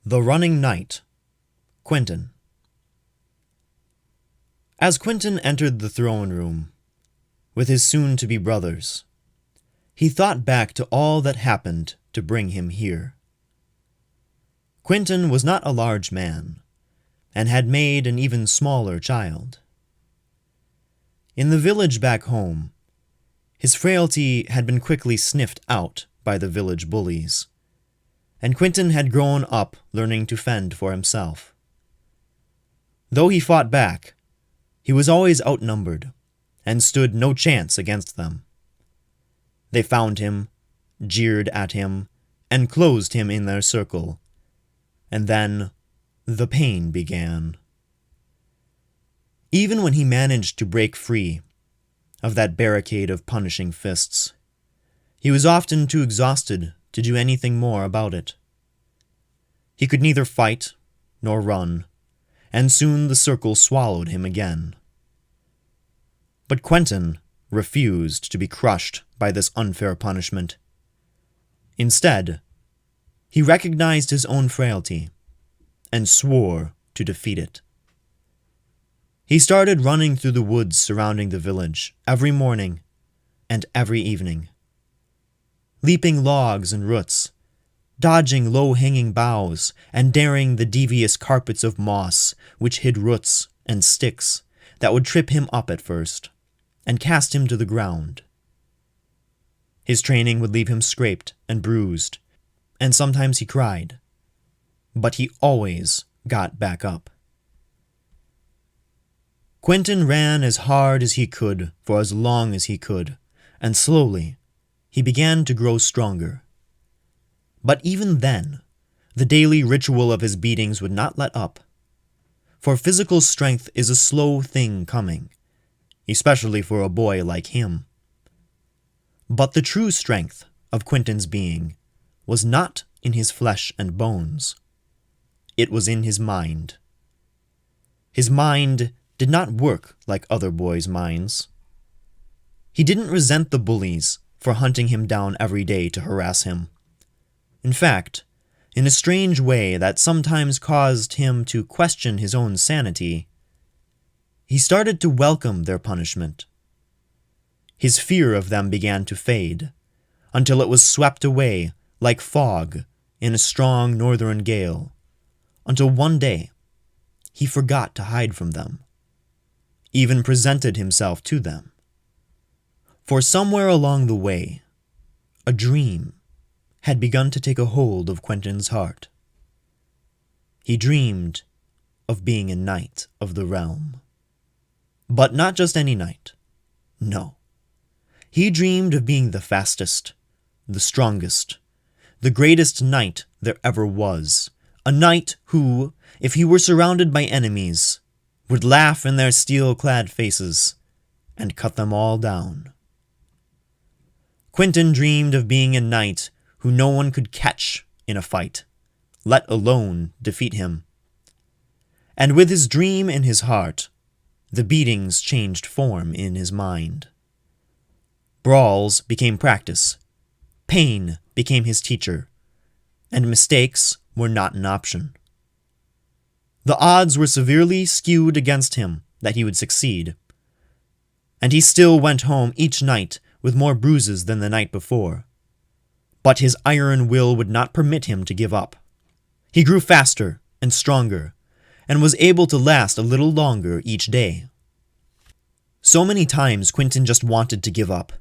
The Running Knight, Quenton. As Quenton entered the throne room with his soon-to-be brothers, he thought back to all that happened to bring him here. Quenton was not a large man, and had made an even smaller child. In the village back home, his frailty had been quickly sniffed out by the village bullies, and Quenton had grown up learning to fend for himself. Though he fought back, he was always outnumbered, and stood no chance against them. They found him, jeered at him, and closed him in their circle, and then the pain began. Even when he managed to break free of that barricade of punishing fists, he was often too exhausted to do anything more about it. He could neither fight nor run, and soon the circle swallowed him again. But Quenton refused to be crushed by this unfair punishment. Instead, he recognized his own frailty and swore to defeat it. He started running through the woods surrounding the village every morning and every evening, leaping logs and roots, dodging low-hanging boughs, and daring the devious carpets of moss which hid roots and sticks that would trip him up at first and cast him to the ground. His training would leave him scraped and bruised, and sometimes he cried, but he always got back up. Quenton ran as hard as he could for as long as he could, and slowly he began to grow stronger. But even then, the daily ritual of his beatings would not let up, for physical strength is a slow thing coming, especially for a boy like him. But the true strength of Quenton's being was not in his flesh and bones. It was in his mind. His mind did not work like other boys' minds. He didn't resent the bullies for hunting him down every day to harass him. In fact, in a strange way that sometimes caused him to question his own sanity, he started to welcome their punishment. His fear of them began to fade, until it was swept away like fog in a strong northern gale, until one day he forgot to hide from them, even presented himself to them. For somewhere along the way, a dream had begun to take a hold of Quenton's heart. He dreamed of being a knight of the realm. But not just any knight. No. He dreamed of being the fastest, the strongest, the greatest knight there ever was. A knight who, if he were surrounded by enemies, would laugh in their steel-clad faces and cut them all down. Quenton dreamed of being a knight who no one could catch in a fight, let alone defeat him. And with his dream in his heart, the beatings changed form in his mind. Brawls became practice, pain became his teacher, and mistakes were not an option. The odds were severely skewed against him that he would succeed, and he still went home each night with more bruises than the night before. But his iron will would not permit him to give up. He grew faster and stronger, and was able to last a little longer each day. So many times Quenton just wanted to give up,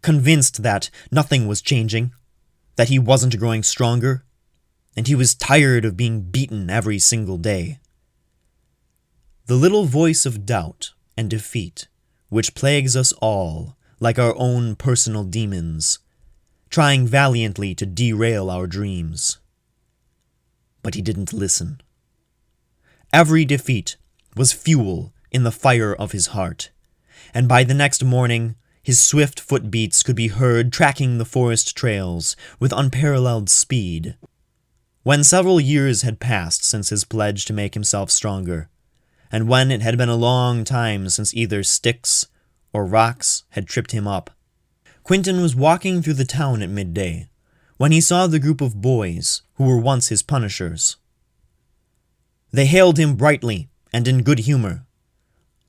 convinced that nothing was changing, that he wasn't growing stronger, and he was tired of being beaten every single day. The little voice of doubt and defeat, which plagues us all like our own personal demons, trying valiantly to derail our dreams. But he didn't listen. Every defeat was fuel in the fire of his heart, and by the next morning, his swift footbeats could be heard tracking the forest trails with unparalleled speed. When several years had passed since his pledge to make himself stronger, and when it had been a long time since either sticks or rocks had tripped him up, Quenton was walking through the town at midday when he saw the group of boys who were once his punishers They hailed him brightly and in good humor.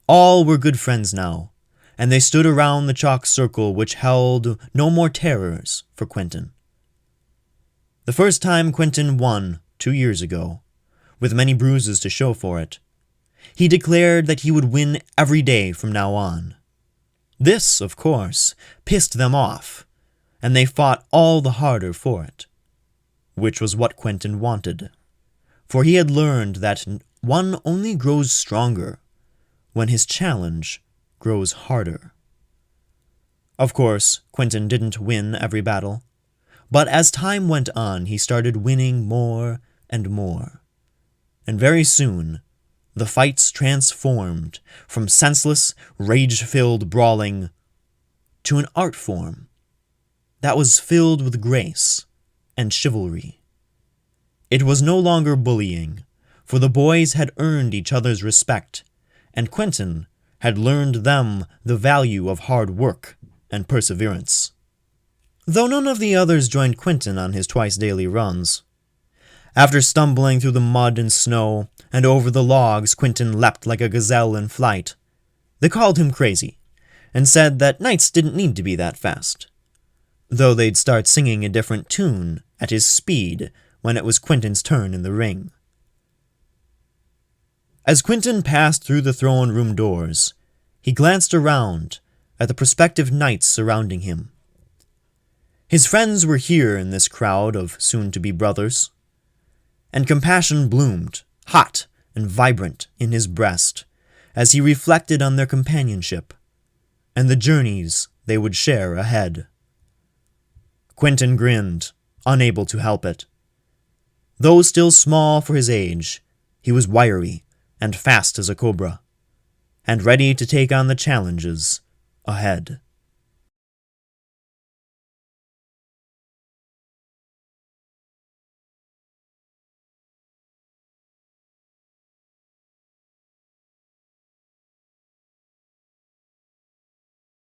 All were good friends now, and they stood around the chalk circle which held no more terrors for Quenton. The first time Quenton won 2 years ago, with many bruises to show for it, he declared that he would win every day from now on. This, of course, pissed them off, and they fought all the harder for it, which was what Quenton wanted, for he had learned that one only grows stronger when his challenge grows harder. Of course, Quenton didn't win every battle, but as time went on, he started winning more and more, and very soon, the fights transformed from senseless, rage-filled brawling to an art form that was filled with grace and chivalry. It was no longer bullying, for the boys had earned each other's respect, and Quenton had learned them the value of hard work and perseverance. Though none of the others joined Quenton on his twice-daily runs. After stumbling through the mud and snow and over the logs, Quenton leapt like a gazelle in flight. They called him crazy, and said that knights didn't need to be that fast, though they'd start singing a different tune at his speed when it was Quenton's turn in the ring. As Quenton passed through the throne room doors, he glanced around at the prospective knights surrounding him. His friends were here in this crowd of soon-to-be brothers, and compassion bloomed, hot and vibrant in his breast, as he reflected on their companionship and the journeys they would share ahead. Quenton grinned, unable to help it. Though still small for his age, he was wiry and fast as a cobra, and ready to take on the challenges ahead.